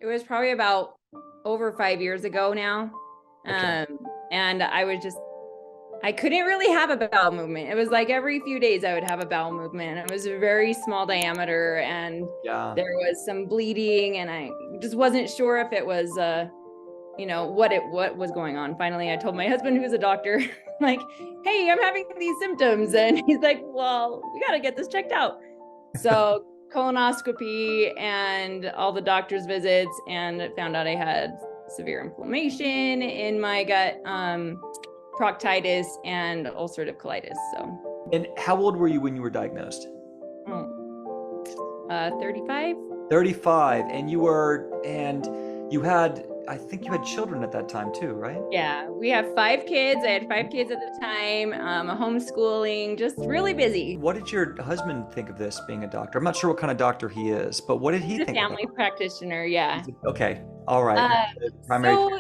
it was probably about over 5 years ago now. Okay. And I couldn't really have a bowel movement. It was like every few days I would have a bowel movement. It was a very small diameter and Yeah. there was some bleeding and I just wasn't sure if it was, what was going on. Finally, I told my husband, who's a doctor, like, hey, I'm having these symptoms. And he's like, well, we got to get this checked out. So colonoscopy and all the doctor's visits, and found out I had severe inflammation in my gut, proctitis and ulcerative colitis. So. And how old were you when you were diagnosed? 35. 35. And I think you had children at that time too, right? Yeah, we have 5 kids. I had 5 kids at the time, a homeschooling, just really busy. What did your husband think of this, being a doctor? I'm not sure what kind of doctor he is, but what did he think? He's a family practitioner, yeah. Okay, all right. So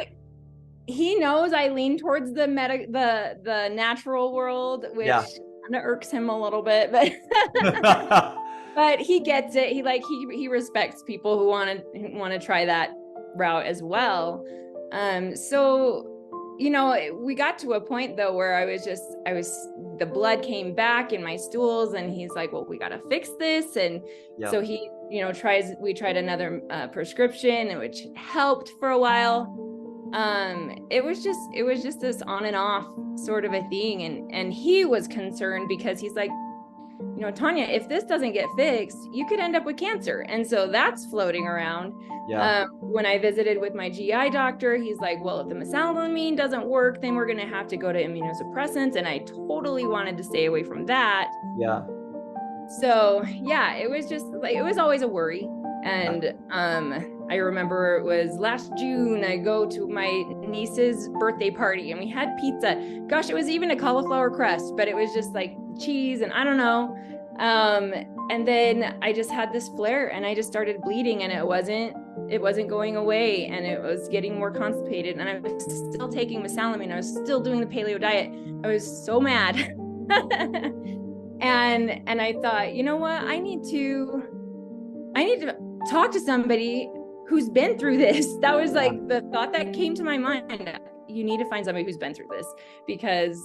he knows I lean towards the natural world, which kind of irks him a little bit, but but he gets it. He respects people who want to try that route as well. So we got to a point though where the blood came back in my stools, and he's like, well, we got to fix this. And so he we tried another prescription, which helped for a while. It was just this on and off sort of a thing, and he was concerned because he's like, Tanya, if this doesn't get fixed, you could end up with cancer. And so that's floating around. When I visited with my GI doctor, he's like, well, if the mesalamine doesn't work, then we're going to have to go to immunosuppressants. And I totally wanted to stay away from that. Yeah. So yeah, it was just like, it was always a worry. And I remember it was last June, I go to my niece's birthday party and we had pizza. Gosh, it was even a cauliflower crust, but it was just like cheese and I don't know. And then I just had this flare and I just started bleeding, and it wasn't going away, and it was getting more constipated, and I was still taking mesalamine. I was still doing the paleo diet. I was so mad. and I thought, you know what? I need to talk to somebody who's been through this. That was like the thought that came to my mind. You need to find somebody who's been through this, because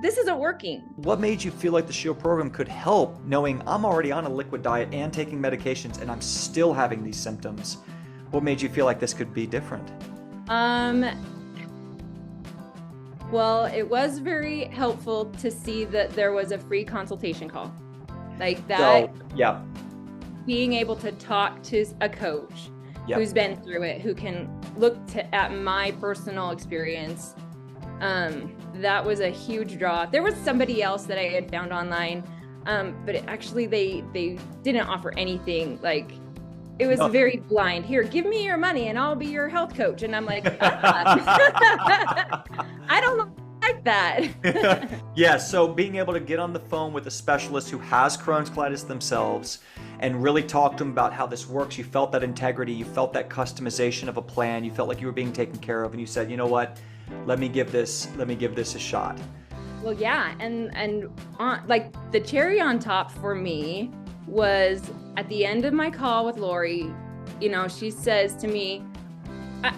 this isn't working. What made you feel like the S.H.I.E.L.D program could help, knowing I'm already on a liquid diet and taking medications and I'm still having these symptoms? What made you feel like this could be different? Well, it was very helpful to see that there was a free consultation call. Like that. So, yeah. Being able to talk to a coach who's been through it, who can look at my personal experience. That was a huge draw. There was somebody else that I had found online, but they didn't offer anything. Like, it was very blind. Here, give me your money and I'll be your health coach. And I'm like, I don't like that. Yeah, so being able to get on the phone with a specialist who has Crohn's colitis themselves and really talk to them about how this works. You felt that integrity, you felt that customization of a plan, you felt like you were being taken care of, and you said, you know what, let me give this a shot. Well, yeah, and like the cherry on top for me was at the end of my call with Lori, she says to me,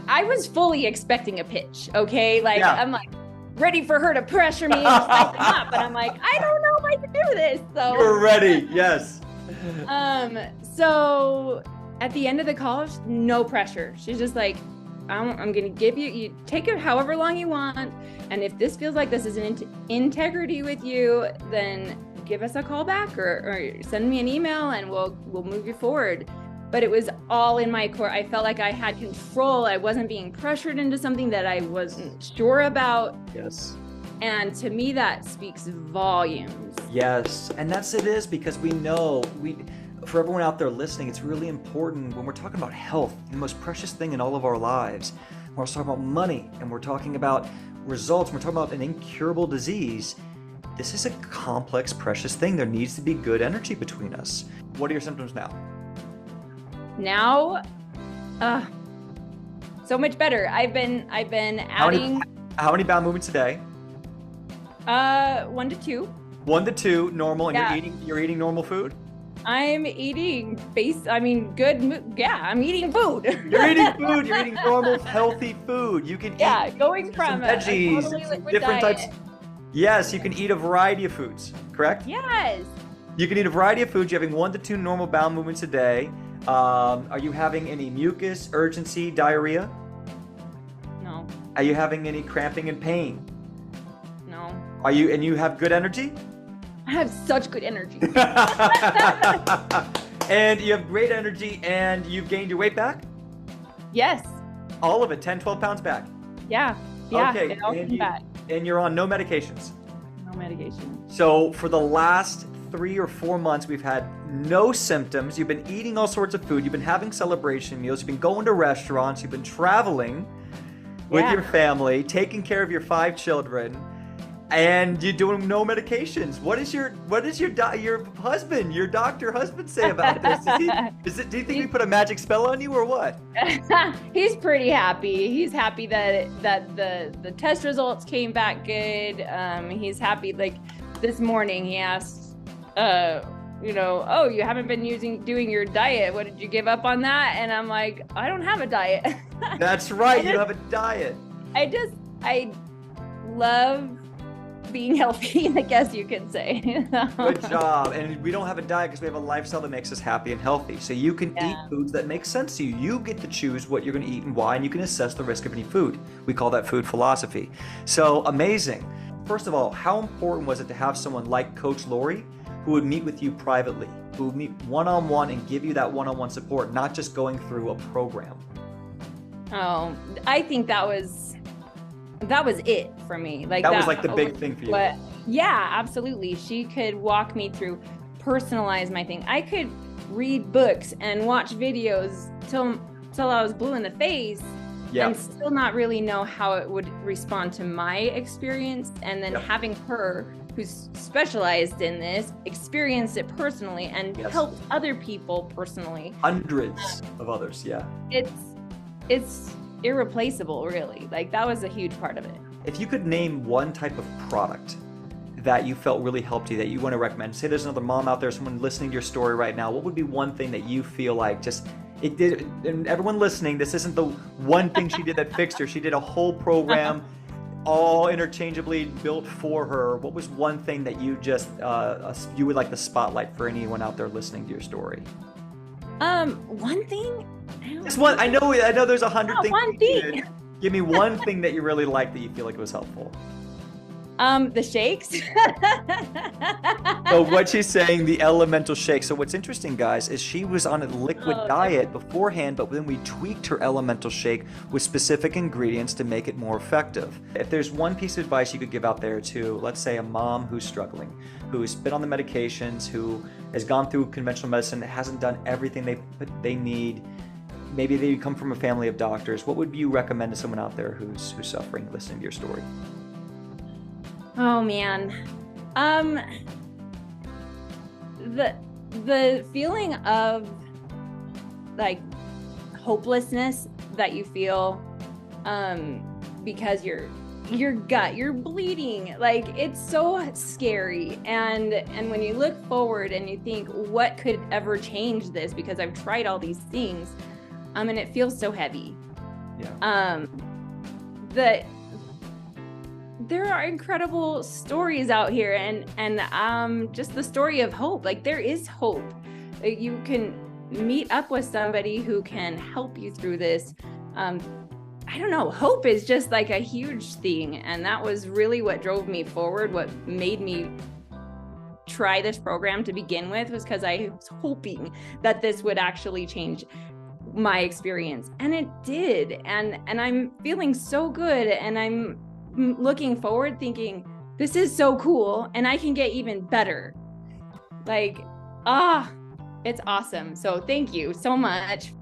I was fully expecting a pitch, okay? Like, I'm like ready for her to pressure me and spice it up, but I'm like, I don't know if I can do this. So you're ready, yes. So at the end of the call, no pressure. She's just like, I'm going to give you take it however long you want. And if this feels like this is an integrity with you, then give us a call back or send me an email and we'll move you forward. But it was all in my core. I felt like I had control. I wasn't being pressured into something that I wasn't sure about. Yes. And to me, that speaks volumes. Yes. And it is because we know, for everyone out there listening, it's really important when we're talking about health, the most precious thing in all of our lives. We're talking about money and we're talking about results. We're talking about an incurable disease. This is a complex, precious thing. There needs to be good energy between us. What are your symptoms now? Now, so much better. I've been adding. How many bowel movements a day? 1 to 2. 1 to 2, normal, and Yeah. you're eating normal food? I'm eating I'm eating food. You're eating food. You're eating normal, healthy food. You can eat going from some veggies, totally some liquid different diet. types. Yes, you can eat a variety of foods, correct? Yes. You can eat a variety of foods. You're having 1 to 2 normal bowel movements a day. Are you having any mucus, urgency, diarrhea? No. Are you having any cramping and pain? No. And you have good energy? I have such good energy. And you have great energy and you've gained your weight back? Yes. All of it, 10, 12 pounds back? Yeah. Okay. It all came back. And you're on no medications? No medication. So for the last 3 or 4 months, we've had no symptoms. You've been eating all sorts of food. You've been having celebration meals. You've been going to restaurants. You've been traveling with your family, taking care of your 5 children, and you're doing no medications. What does your husband, your doctor husband say about this? Do you think we put a magic spell on you or what? He's pretty happy. He's happy that the test results came back good. He's happy. Like this morning, he asked, oh, you haven't been doing your diet. What did you give up on that? And I'm like, I don't have a diet. That's right. You don't have a diet. I love being healthy, I guess you could say. Good job. And we don't have a diet because we have a lifestyle that makes us happy and healthy. So you can eat foods that make sense to you. You get to choose what you're going to eat and why, and you can assess the risk of any food. We call that food philosophy. So amazing. First of all, how important was it to have someone like Coach Lori who would meet with you privately, who would meet one-on-one and give you that one-on-one support, not just going through a program? Oh, I think that was it for me. Like that was like the big thing for you. But yeah, absolutely. She could walk me through, personalize my thing. I could read books and watch videos till I was blue in the face and still not really know how it would respond to my experience. And then having her, who's specialized in this, experienced it personally and helped other people personally. Hundreds of others, It's irreplaceable, really. Like that was a huge part of it. If you could name one type of product that you felt really helped you, that you want to recommend, say there's another mom out there, someone listening to your story right now, what would be one thing that you feel like just it did? And everyone listening, this isn't the one thing she did that fixed her. She did a whole program all interchangeably built for her. What was one thing that you just you would like the spotlight for anyone out there listening to your story? One thing. Just one. I know there's 100 things. One thing. Give me one thing that you really liked that you feel like it was helpful. The shakes. So what she's saying, the elemental shake. So what's interesting, guys, is she was on a liquid diet beforehand, but then we tweaked her elemental shake with specific ingredients to make it more effective. If there's one piece of advice you could give out there to, let's say, a mom who's struggling, who's been on the medications, who has gone through conventional medicine, that hasn't done everything they need, maybe they come from a family of doctors, what would you recommend to someone out there who's suffering, listening to your story? Oh man. The feeling of like hopelessness that you feel because your gut, you're bleeding, like it's so scary. And when you look forward and you think, what could ever change this? Because I've tried all these things, and it feels so heavy. There are incredible stories out here, and just the story of hope. Like there is hope. You can meet up with somebody who can help you through this. I don't know. Hope is just like a huge thing, and that was really what drove me forward. What made me try this program to begin with was because I was hoping that this would actually change my experience, and it did. And I'm feeling so good, and I'm looking forward thinking, this is so cool, and I can get even better. Like, it's awesome. So thank you so much